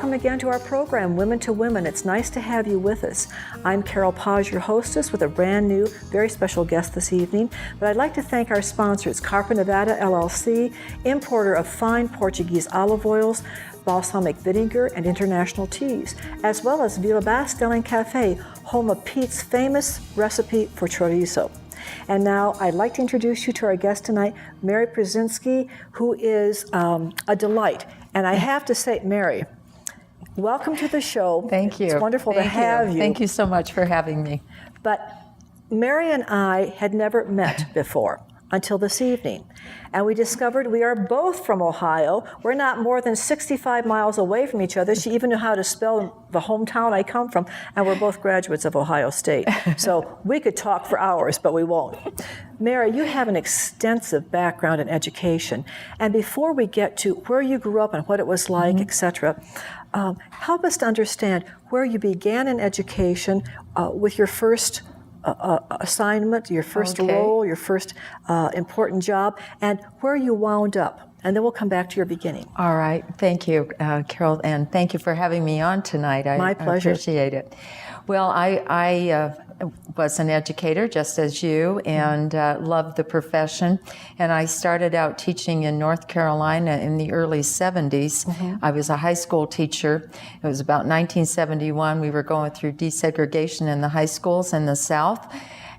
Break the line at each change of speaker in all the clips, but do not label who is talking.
welcome again to our program, Women to Women. It's nice to have you with us. I'm Carol Paz, your hostess, with a brand new, very special guest this evening. But I'd like to thank our sponsors, Carpa Nevada LLC, importer of fine Portuguese olive oils, balsamic vinegar, and international teas, as well as Vila Bastel Cafe, home of Pete's famous recipe for chorizo. And now I'd like to introduce you to our guest tonight, Mary Pierczynski, who is a delight. And I have to say, Mary, welcome to the show.
Thank you.
It's wonderful to have you.
Thank you so much for having me.
But Mary and I had never met before until this evening. And we discovered we are both from Ohio. We're not more than 65 miles away from each other. She even knew how to spell the hometown I come from. And we're both graduates of Ohio State. So we could talk for hours, but we won't. Mary, you have an extensive background in education. And before we get to where you grew up and what it was like, etc., help us to understand where you began in education with your first assignment, your first role, your first important job, and where you wound up. And then we'll come back to your beginning.
All right. Thank you, Carol, and thank you for having me on tonight.
My pleasure.
I appreciate it. Well, I was an educator, just as you, and loved the profession. And I started out teaching in North Carolina in the early 70s. I was a high school teacher. It was about 1971. We were going through desegregation in the high schools in the South.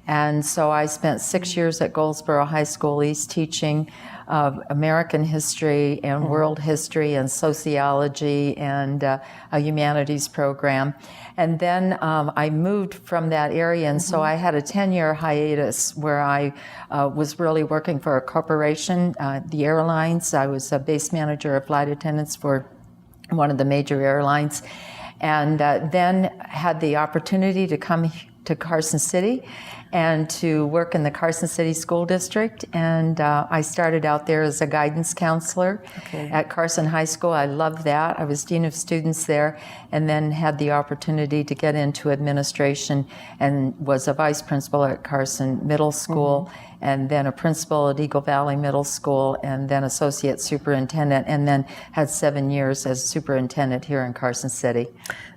And so I spent 6 years at Goldsboro High School East teaching American history and world history and sociology and a humanities program. And then I moved from that area, and so I had a 10-year hiatus where I was really working for a corporation, the airlines. I was a base manager of flight attendants for one of the major airlines, and then had the opportunity to come to Carson City and to work in the Carson City School District. And I started out there as a guidance counselor at Carson High School. I loved that. I was dean of students there, and then had the opportunity to get into administration and was a vice principal at Carson Middle School, and then a principal at Eagle Valley Middle School, and then associate superintendent, and then had 7 years as superintendent here in Carson City.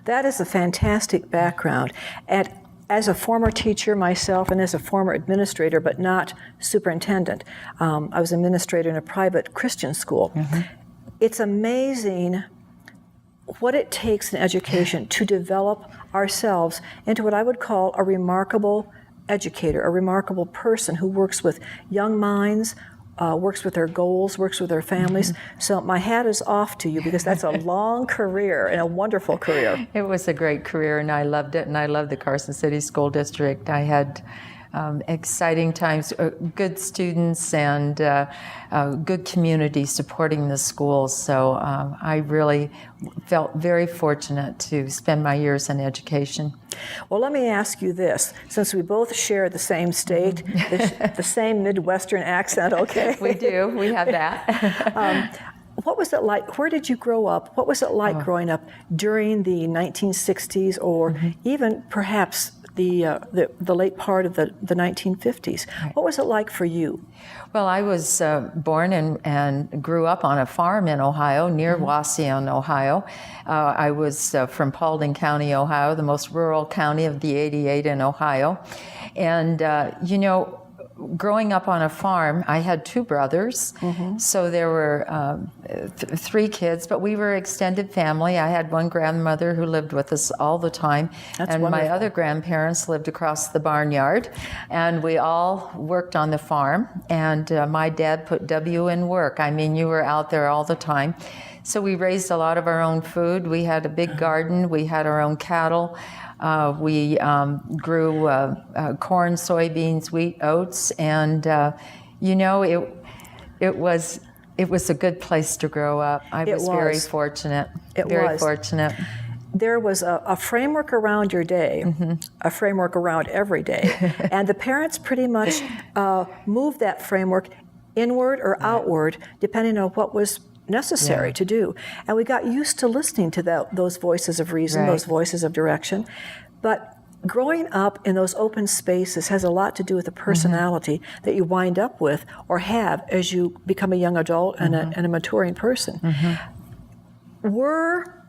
That is a fantastic background. And as a former teacher myself and as a former administrator, but not superintendent, I was administrator in a private Christian school. It's amazing what it takes in education to develop ourselves into what I would call a remarkable educator, a remarkable person who works with young minds, works with their goals, works with their families. So my hat is off to you, because that's a long career and a wonderful career.
It was a great career, and I loved it, and I loved the Carson City School District. I had exciting times, good students, and good community supporting the schools. So I really felt very fortunate to spend my years in education.
Well, let me ask you this, since we both share the same state, the same Midwestern accent, okay?
We do. We have that.
What was it like? Where did you grow up? What was it like growing up during the 1960s, or even perhaps the late part of the 1950s? What was it like for you?
Well, I was born and grew up on a farm in Ohio, near Wauseon, Ohio. I was from Paulding County, Ohio, the most rural county of the 88 in Ohio. And, growing up on a farm, I had two brothers, so there were three kids, but we were extended family. I had one grandmother who lived with us all the time, and my other grandparents lived across the barnyard, and we all worked on the farm, and my dad put W in work. I mean, you were out there all the time. So we raised a lot of our own food. We had a big garden. We had our own cattle. We grew corn, soybeans, wheat, oats, and it was a good place to grow up. I was very fortunate. Very fortunate.
There was a framework around your day, a framework around every day, and the parents pretty much moved that framework inward or outward, depending on what was necessary to do. And we got used to listening to those voices of reason, those voices of direction. But growing up in those open spaces has a lot to do with the personality that you wind up with or have as you become a young adult and a maturing person. Were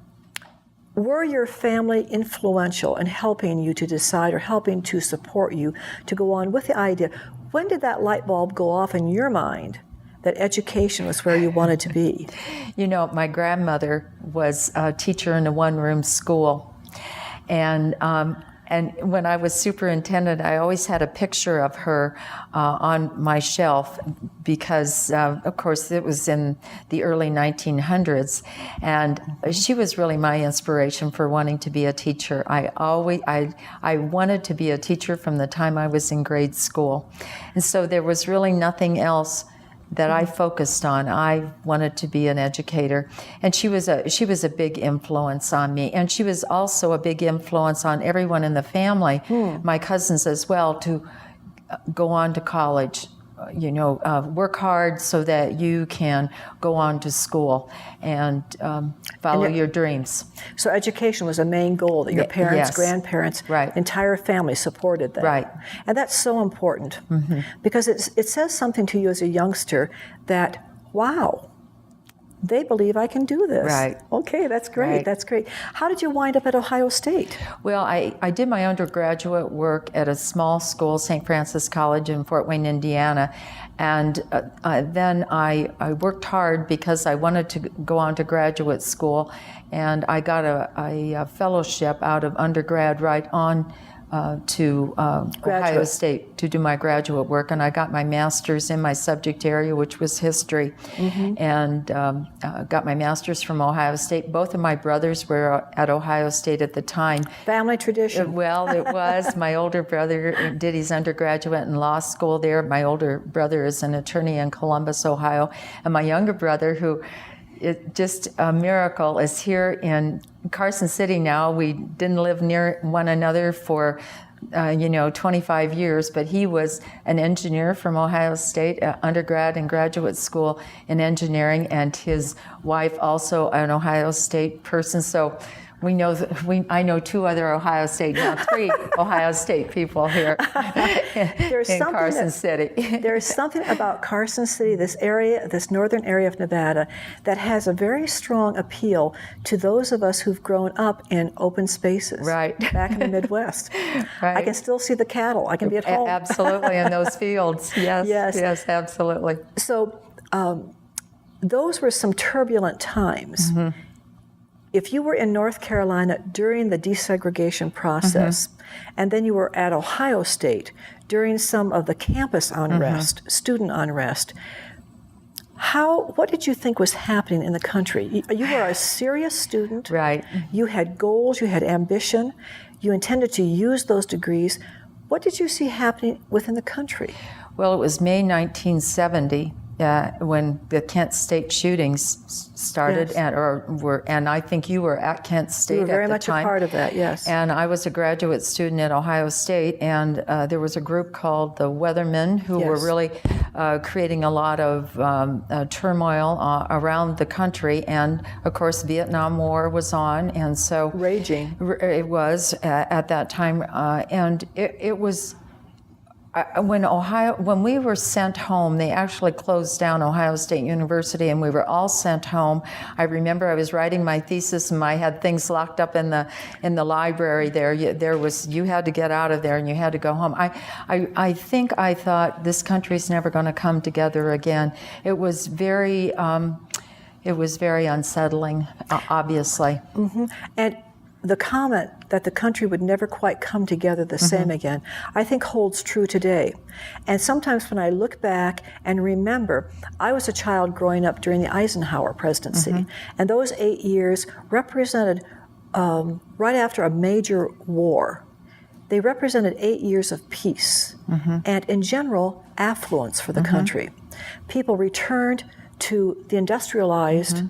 were your family influential in helping you to decide or helping to support you to go on with the idea? When did that light bulb go off in your mind that education was where you wanted to be?
You know, my grandmother was a teacher in a one-room school. And when I was superintendent, I always had a picture of her on my shelf because, of course, it was in the early 1900s. And she was really my inspiration for wanting to be a teacher. I wanted to be a teacher from the time I was in grade school. And so there was really nothing else that I focused on. I wanted to be an educator, and she was a big influence on me, and she was also a big influence on everyone in the family, my cousins as well, to go on to college. Work hard so that you can go on to school and follow your dreams.
So education was a main goal that your parents,
Yes.
grandparents,
Right.
entire family supported that.
Right.
And that's so important because it says something to you as a youngster that, wow, they believe I can do this.
Right.
Okay, that's great.
Right.
That's great. How did you wind up at Ohio State?
Well, I did my undergraduate work at a small school, St. Francis College in Fort Wayne, Indiana. And then I worked hard because I wanted to go on to graduate school. And I got a fellowship out of undergrad right on to Ohio State to do my graduate work, and I got my master's in my subject area, which was history, and got my master's from Ohio State. Both of my brothers were at Ohio State at the time.
Family tradition.
Well, it was. My older brother did his undergraduate in law school there. My older brother is an attorney in Columbus, Ohio, and my younger brother, who it's just a miracle, is here in Carson City now. We didn't live near one another for 25 years, but he was an engineer from Ohio State, undergrad and graduate school in engineering, and his wife also an Ohio State person. So we know I know two other Ohio State, now three Ohio State people here in Carson City.
There's something about Carson City, this area, this northern area of Nevada, that has a very strong appeal to those of us who've grown up in open spaces.
Right.
Back in the Midwest.
Right.
I can still see the cattle. I can be at home.
Absolutely, in those fields. Yes, yes, absolutely.
So those were some turbulent times. If you were in North Carolina during the desegregation process, and then you were at Ohio State during some of the campus unrest, student unrest, what did you think was happening in the country? You were a serious student.
Right.
You had goals, you had ambition, you intended to use those degrees. What did you see happening within the country?
Well, it was May 1970. When the Kent State shootings started,
Yes.
and I think you were at Kent State at the time.
You were very much a part of that, yes.
And I was a graduate student at Ohio State, and there was a group called the Weathermen who were
Yes.
really creating a lot of turmoil around the country. And of course, Vietnam War was on, and so
Raging.
It was at that time, and it was. When we were sent home, they actually closed down Ohio State University, and we were all sent home. I remember I was writing my thesis, and I had things locked up in the library there. You had to get out of there, and you had to go home. I think I thought this country's never going to come together again. It was very unsettling, obviously.
And the comment that the country would never quite come together the same again, I think holds true today. And sometimes when I look back and remember, I was a child growing up during the Eisenhower presidency, and those 8 years represented, right after a major war, they represented 8 years of peace and, in general, affluence for the country. People returned to the industrialized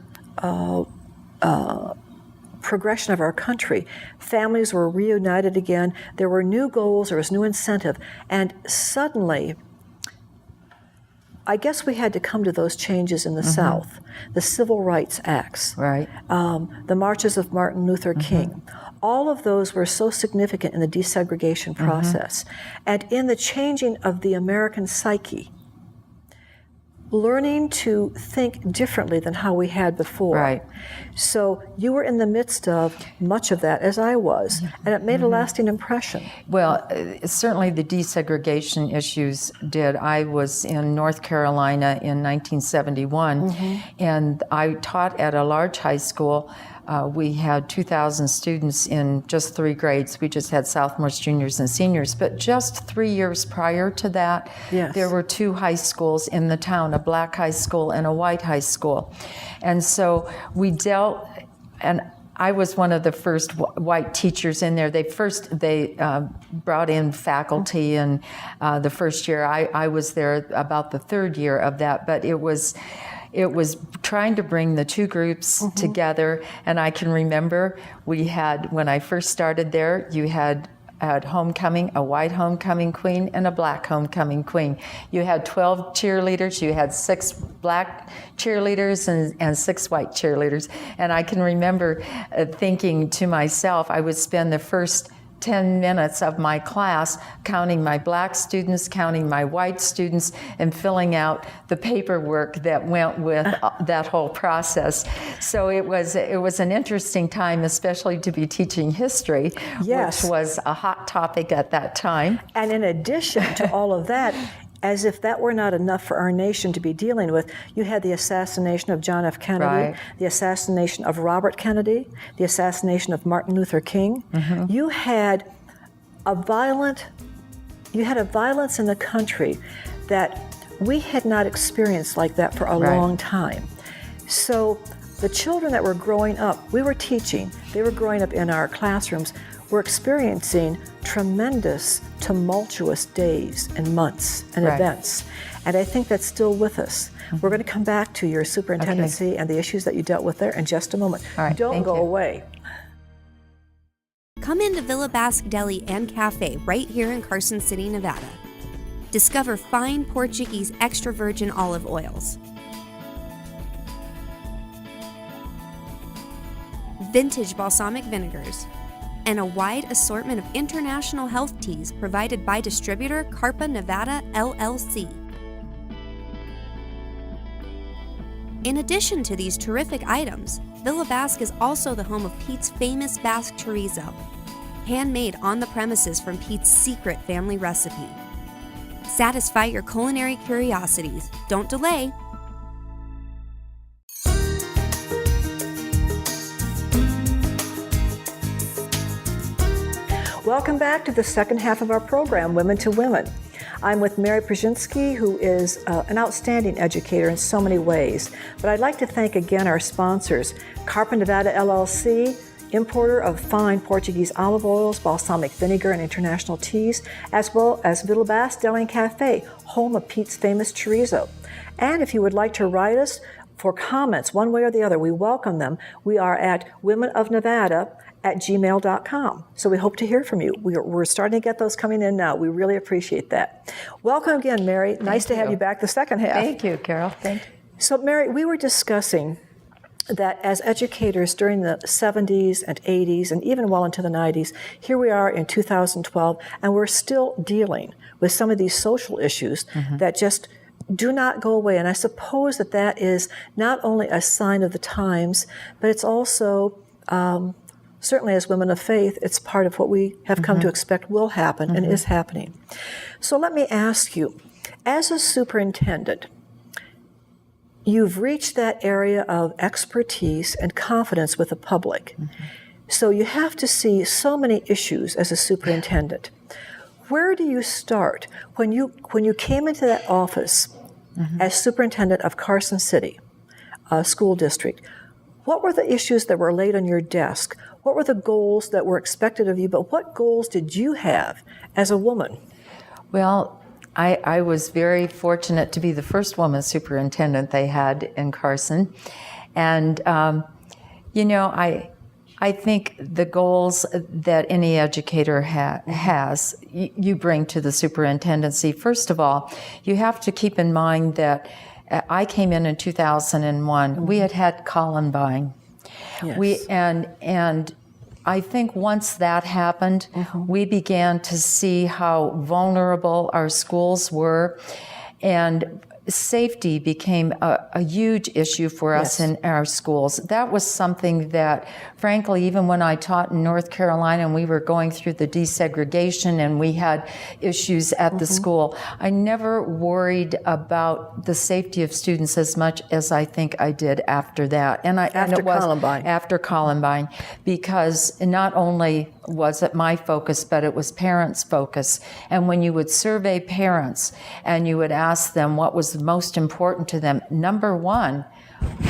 progression of our country. Families were reunited again. There were new goals. There was new incentive. And suddenly, I guess we had to come to those changes in the South. The Civil Rights Acts.
Right.
The marches of Martin Luther King. All of those were so significant in the desegregation process. And in the changing of the American psyche, learning to think differently than how we had before.
Right.
So you were in the midst of much of that, as I was, and it made a lasting impression.
Well, certainly the desegregation issues did. I was in North Carolina in 1971, and I taught at a large high school. We had 2,000 students in just 3 grades. We just had sophomores, juniors, and seniors. But just 3 years prior to that, there were 2 high schools in the town, a black high school and a white high school. And so we dealt, and I was one of the first white teachers in there. They brought in faculty, and the first year I was there about the 3rd year of that, but it was trying to bring the 2 groups together. And I can remember we had, when I first started there, you had homecoming, a white homecoming queen and a black homecoming queen. You had 12 cheerleaders, you had 6 black cheerleaders and 6 white cheerleaders. And I can remember thinking to myself, I would spend the first 10 minutes of my class counting my black students, counting my white students, and filling out the paperwork that went with that whole process. So it was an interesting time, especially to be teaching history, which was a hot topic at that time.
And in addition to all of that, as if that were not enough for our nation to be dealing with, you had the assassination of John F. Kennedy, the assassination of Robert Kennedy, the assassination of Martin Luther King. You had a violence in the country that we had not experienced like that for a long time. So the children that were growing up, we were teaching, they were growing up in our classrooms, were experiencing tremendous, tumultuous days and months and events. And I think that's still with us. We're going to come back to your superintendency and the issues that you dealt with there in just a moment. Don't go away.
Come into Villa Basque Deli and Cafe right here in Carson City, Nevada. Discover fine Portuguese extra virgin olive oils, vintage balsamic vinegars, and a wide assortment of international health teas provided by distributor Carpa Nevada LLC. In addition to these terrific items, Villa Basque is also the home of Pete's famous Basque chorizo, handmade on the premises from Pete's secret family recipe. Satisfy your culinary curiosities. Don't delay.
Welcome back to the second half of our program, Women to Women. I'm with Mary Pierczynski, who is an outstanding educator in so many ways. But I'd like to thank again our sponsors, Carpa Nevada LLC, importer of fine Portuguese olive oils, balsamic vinegar, and international teas, as well as Villa Basque Deli and Cafe, home of Pete's famous chorizo. And if you would like to write us for comments, one way or the other, we welcome them. We are at womenofnevada@gmail.com. So we hope to hear from you. We're starting to get those coming in now. We really appreciate that. Welcome again, Mary. Nice to have you back the second half.
Thank you, Carol. Thank you.
So, Mary, we were discussing that as educators during the 70s and 80s and even well into the 90s, here we are in 2012, and we're still dealing with some of these social issues that just do not go away. And I suppose that that is not only a sign of the times, but it's also certainly as women of faith, it's part of what we have come to expect will happen and is happening. So let me ask you, as a superintendent, you've reached that area of expertise and confidence with the public. So you have to see so many issues as a superintendent. Where do you start? When you came into that office as superintendent of Carson City School District, what were the issues that were laid on your desk? What were the goals that were expected of you? But what goals did you have as a woman?
Well, I was very fortunate to be the first woman superintendent they had in Carson. And, I think the goals that any educator has, you bring to the superintendency. First of all, you have to keep in mind that I came in 2001. We had Columbine.
Yes.
And I think once that happened, we began to see how vulnerable our schools were. And safety became a huge issue for us
Yes.
in our schools. That was something that, frankly, even when I taught in North Carolina and we were going through the desegregation and we had issues at the school, I never worried about the safety of students as much as I think I did after that. And it was
Columbine.
after Columbine, because not only was it my focus, but it was parents' focus. And when you would survey parents and you would ask them what was most important to them, number one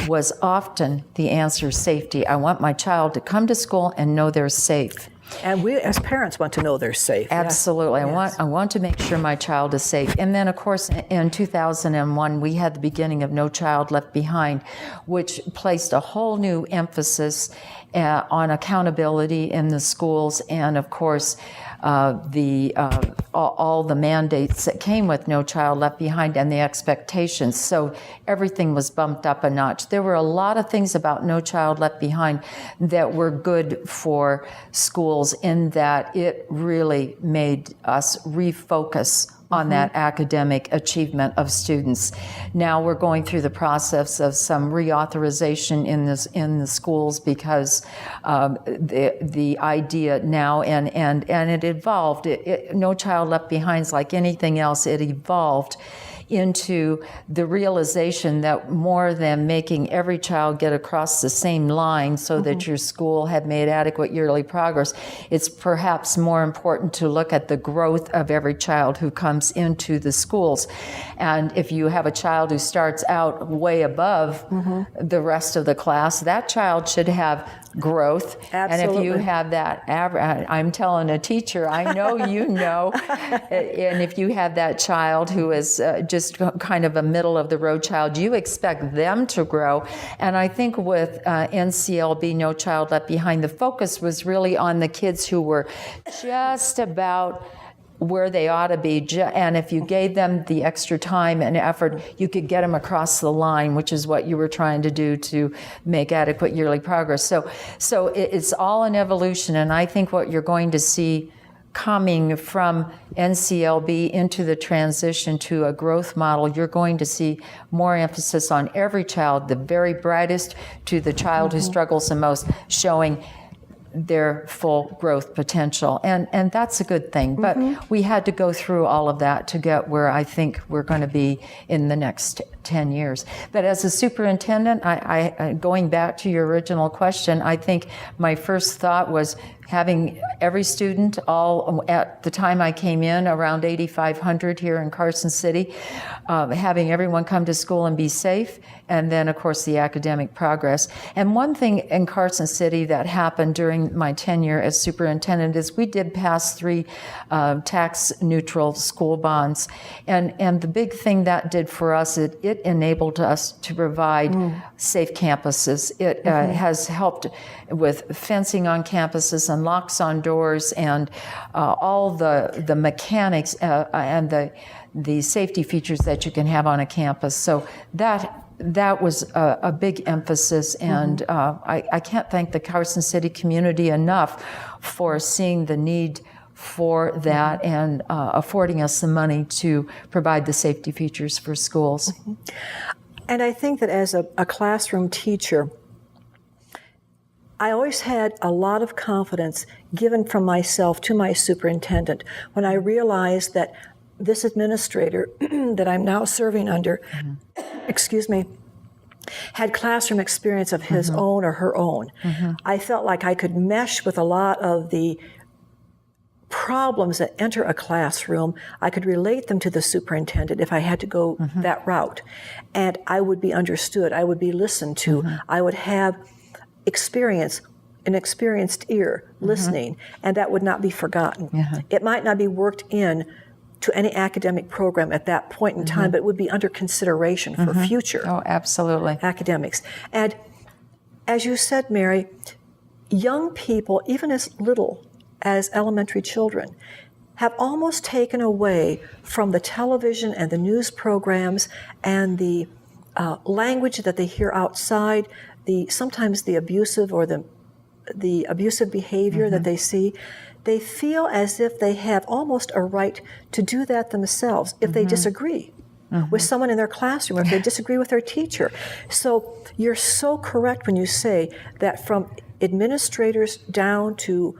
was often the answer, safety. I want my child to come to school and know they're safe.
And we, as parents, want to know they're safe.
Absolutely.
Yes.
I want to make sure my child is safe. And then, of course, in 2001, we had the beginning of No Child Left Behind, which placed a whole new emphasis on accountability in the schools, and of course, all the mandates that came with No Child Left Behind and the expectations. So everything was bumped up a notch. There were a lot of things about No Child Left Behind that were good for schools, in that it really made us refocus on that academic achievement of students. Now we're going through the process of some reauthorization in the schools, because the idea now and it evolved. No Child Left Behind's like anything else. It evolved into the realization that more than making every child get across the same line so that your school had made adequate yearly progress, it's perhaps more important to look at the growth of every child who comes into the schools. And if you have a child who starts out way above the rest of the class, that child should have growth.
Absolutely.
And if you have that average, I'm telling a teacher, I know you know, and if you have that child who is just kind of a middle of the road child, you expect them to grow. And I think with NCLB, No Child Left Behind, the focus was really on the kids who were just about where they ought to be, and if you gave them the extra time and effort, you could get them across the line, which is what you were trying to do to make adequate yearly progress. So it's all an evolution, and I think what you're going to see coming from NCLB into the transition to a growth model, you're going to see more emphasis on every child, the very brightest to the child who struggles the most, showing their full growth potential. And that's a good thing. But we had to go through all of that to get where I think we're going to be in the next 10 years. But as a superintendent, I going back to your original question, I think my first thought was having every student, all at the time I came in, around 8,500 here in Carson City, having everyone come to school and be safe, and then, of course, the academic progress. And one thing in Carson City that happened during my tenure as superintendent is we did pass 3 tax-neutral school bonds. And the big thing that did for us, it enabled us to provide safe campuses. It has helped with fencing on campuses and locks on doors and all the mechanics and the safety features that you can have on a campus. So that was a big emphasis, and I can't thank the Carson City community enough for seeing the need for that and affording us the money to provide the safety features for schools.
And I think that as a classroom teacher, I always had a lot of confidence given from myself to my superintendent when I realized that this administrator that I'm now serving under, had classroom experience of his own or her own. I felt like I could mesh with a lot of the problems that enter a classroom. I could relate them to the superintendent if I had to go that route. And I would be understood. I would be listened to. I would have an experienced ear listening, and that would not be forgotten. It might not be worked in to any academic program at that point in time, but it would be under consideration for future academics. And as you said, Mary, young people, even as little as elementary children, have almost taken away from the television and the news programs and the language that they hear outside, sometimes the abusive or the abusive behavior that they see. They feel as if they have almost a right to do that themselves if they disagree with someone in their classroom, or if they disagree with their teacher. So you're so correct when you say that from administrators down to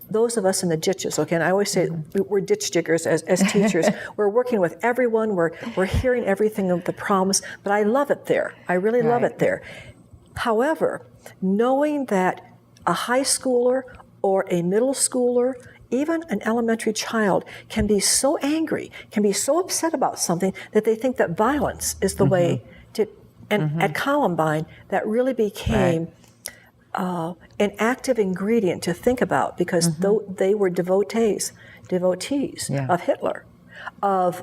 those of us in the ditches, okay, and I always say we're ditch diggers as teachers. We're working with everyone, we're hearing everything of the problems, but I love it there. I really love it there. However, knowing that a high schooler or a middle schooler, even an elementary child, can be so angry, can be so upset about something that they think that violence is the way to, and at Columbine, that really became an active ingredient to think about, because though they were devotees of Hitler, of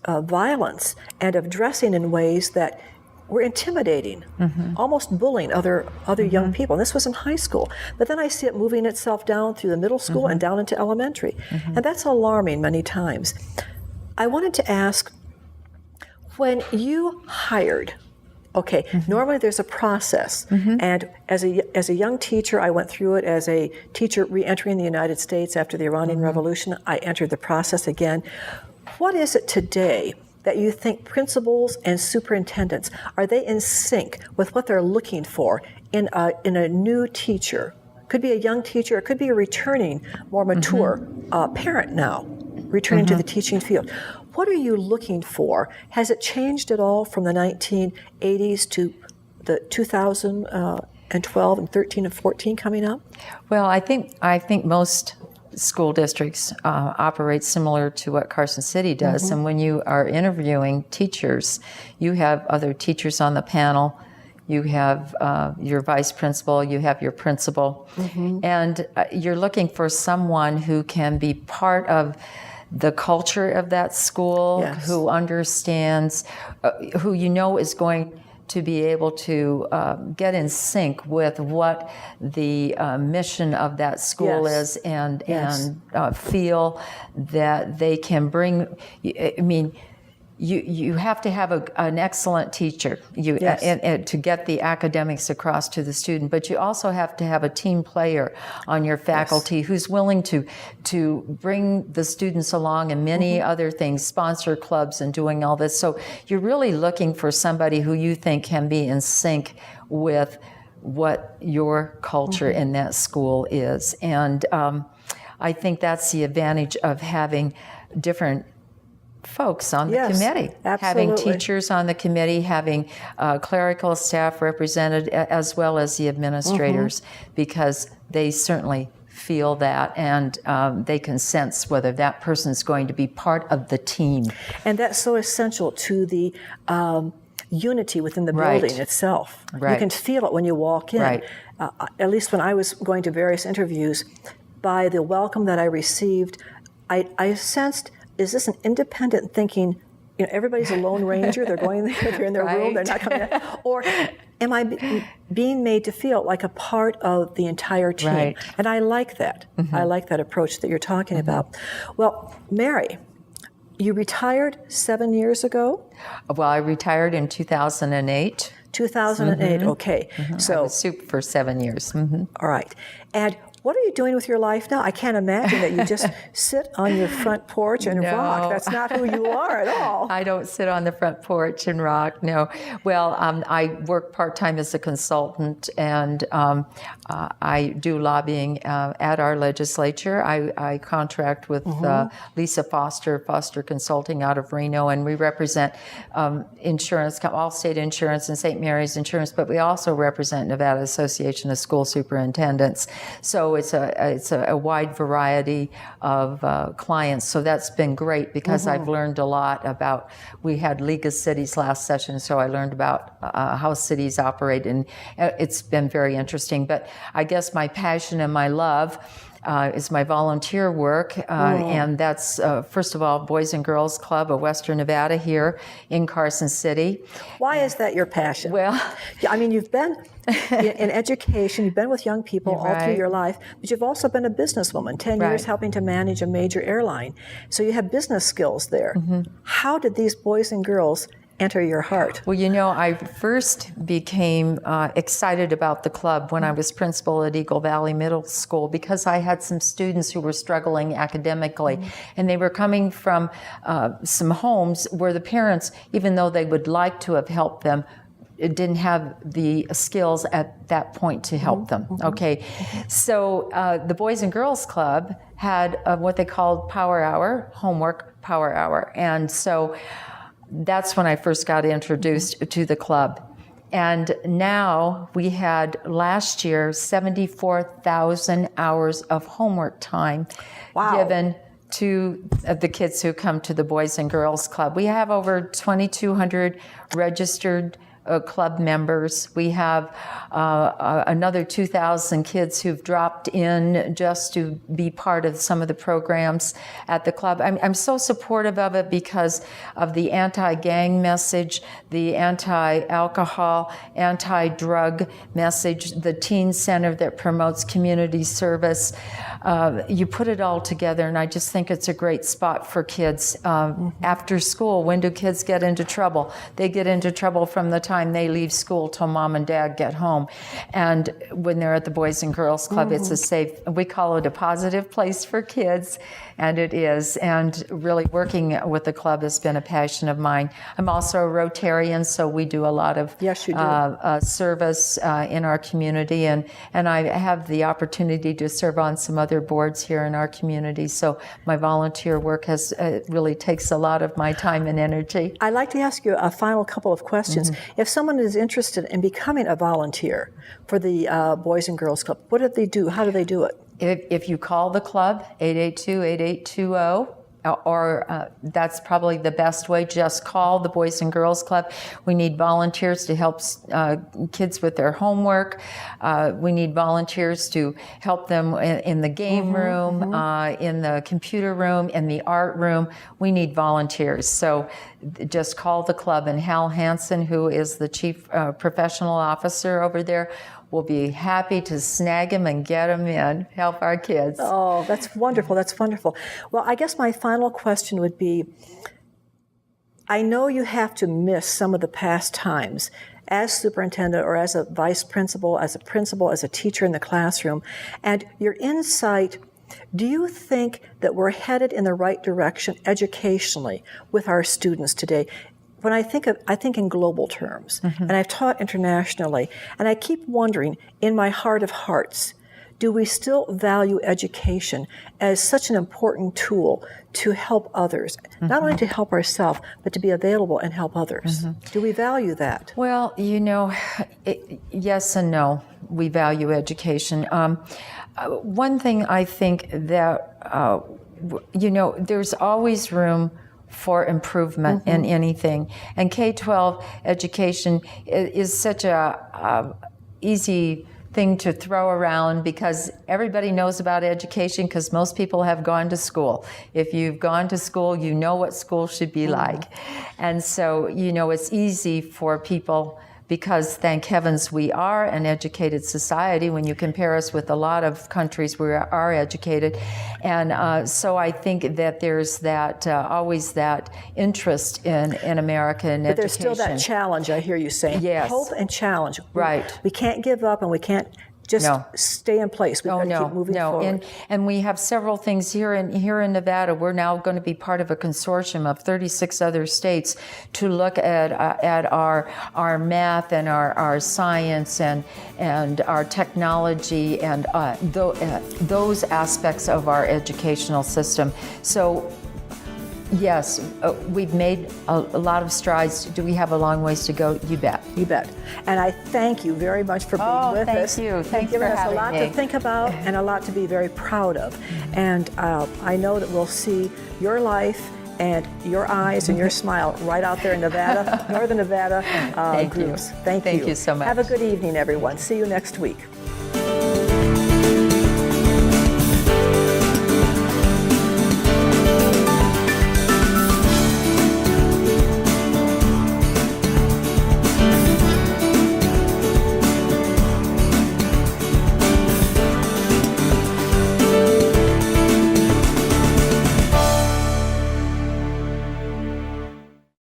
violence, and of dressing in ways that were intimidating, almost bullying other young people. And this was in high school. But then I see it moving itself down through the middle school and down into elementary. And that's alarming many times. I wanted to ask, when you hired, okay, normally there's a process. And as a young teacher, I went through it. As a teacher re-entering the United States after the Iranian Revolution, I entered the process again. What is it today that you think principals and superintendents, are they in sync with what they're looking for in a new teacher? Could be a young teacher, it could be a returning, more mature parent now, returning to the teaching field. What are you looking for? Has it changed at all from the 1980s to the 2012 and 13 and 14 coming up?
Well, I think most school districts operate similar to what Carson City does. And when you are interviewing teachers, you have other teachers on the panel. You have your vice principal, you have your principal, and you're looking for someone who can be part of the culture of that school, who understands, who you know is going to be able to get in sync with what the mission of that school is, and feel that they can bring. I mean, you have to have an excellent teacher and to get the academics across to the student, but you also have to have a team player on your faculty who's willing to bring the students along in many other things, sponsor clubs and doing all this. So you're really looking for somebody who you think can be in sync with what your culture in that school is. And I think that's the advantage of having different folks on the committee, having teachers on the committee, having clerical staff represented, as well as the administrators, because they certainly feel that, and they can sense whether that person's going to be part of the team. And
that's so essential to the unity within the building itself. You can feel it when you walk in. At least when I was going to various interviews, by the welcome that I received, I sensed, is this an independent thinking, everybody's a lone ranger, they're going there, they're in their room, they're not coming out, or am I being made to feel like a part of the entire team? And I like that. I like that approach that you're talking about. Well, Mary, you retired 7 years ago?
Well, I retired in 2008.
2008, okay. So
I was super for 7 years.
All right. And what are you doing with your life now? I can't imagine that you just sit on your front porch and rock. That's not who you are at all.
I don't sit on the front porch and rock, no. Well, I work part-time as a consultant, and I do lobbying at our legislature. I contract with Lisa Foster Consulting out of Reno, and we represent insurance, Allstate Insurance and St. Mary's Insurance, but we also represent Nevada Association of School Superintendents. So it's a wide variety of clients. So that's been great, because I've learned a lot about, we had League of Cities last session, so I learned about how cities operate, and it's been very interesting. But I guess my passion and my love is my volunteer work, and that's, first of all, Boys and Girls Club of Western Nevada here in Carson City.
Why is that your passion?
Well,
I mean, you've been in education, you've been with young people all through your life, but you've also been a businesswoman, 10 years helping to manage a major airline. So you have business skills there. How did these boys and girls enter your heart?
Well, you know, I first became excited about the club when I was principal at Eagle Valley Middle School, because I had some students who were struggling academically, and they were coming from some homes where the parents, even though they would like to have helped them, didn't have the skills at that point to help them. Okay, so the Boys and Girls Club had what they called Power Hour, Homework Power Hour, and so that's when I first got introduced to the club. And now we had last year 74,000 hours of homework time given to the kids who come to the Boys and Girls Club. We have over 2,200 registered club members. We have another 2,000 kids who've dropped in just to be part of some of the programs at the club. I'm so supportive of it because of the anti-gang message, the anti-alcohol, anti-drug message, the teen center that promotes community service. You put it all together, and I just think it's a great spot for kids. After school, when do kids get into trouble? They get into trouble from the time they leave school till mom and dad get home. And when they're at the Boys and Girls Club, it's a safe, we call it a positive place for kids, and it is. And really working with the club has been a passion of mine. I'm also a Rotarian, so we do a lot of service in our community, and I have the opportunity to serve on some other boards here in our community. So my volunteer work has really takes a lot of my time and energy.
I'd like to ask you a final couple of questions. If someone is interested in becoming a volunteer for the Boys and Girls Club, what do they do? How do they do it?
If you call the club, 882-8820, or that's probably the best way, just call the Boys and Girls Club. We need volunteers to help kids with their homework. We need volunteers to help them in the game room, in the computer room, in the art room. We need volunteers. So just call the club, and Hal Hansen, who is the chief professional officer over there, we'll be happy to snag them and get them in, help our kids.
Oh, that's wonderful. That's wonderful. Well, I guess my final question would be, I know you have to miss some of the past times as superintendent or as a vice principal, as a teacher in the classroom, and your insight. Do you think that we're headed in the right direction educationally with our students today? When I think in global terms, and I've taught internationally, and I keep wondering, in my heart of hearts, do we still value education as such an important tool to help others, not only to help ourselves, but to be available and help others? Do we value that?
Well, you know, yes and no. We value education. One thing I think that, you know, there's always room for improvement in anything. And K-12 education is such a easy thing to throw around because everybody knows about education because most people have gone to school. If you've gone to school, you know what school should be like. And so, you know, it's easy for people because, thank heavens, we are an educated society when you compare us with a lot of countries we are educated. And so I think that there's that always that interest in America in education.
But there's still that challenge, I hear you saying.
Yes.
Hope and challenge.
Right.
We can't give up, and we can't just stay in place. We've got to keep moving forward.
And we have several things here in Nevada. We're now going to be part of a consortium of 36 other states to look at our math and our science and our technology and those aspects of our educational system. So yes, we've made a lot of strides. Do we have a long ways to go? You bet.
You bet. And I thank you very much for being with us.
Thank you. Thanks
You've given
for
us a
having
lot
me.
to think about and a lot to be very proud of. And I know that we'll see your life and your eyes and your smile right out there in Nevada, Northern Nevada groups.
Thank you so much.
Have a good evening, everyone. See you next week.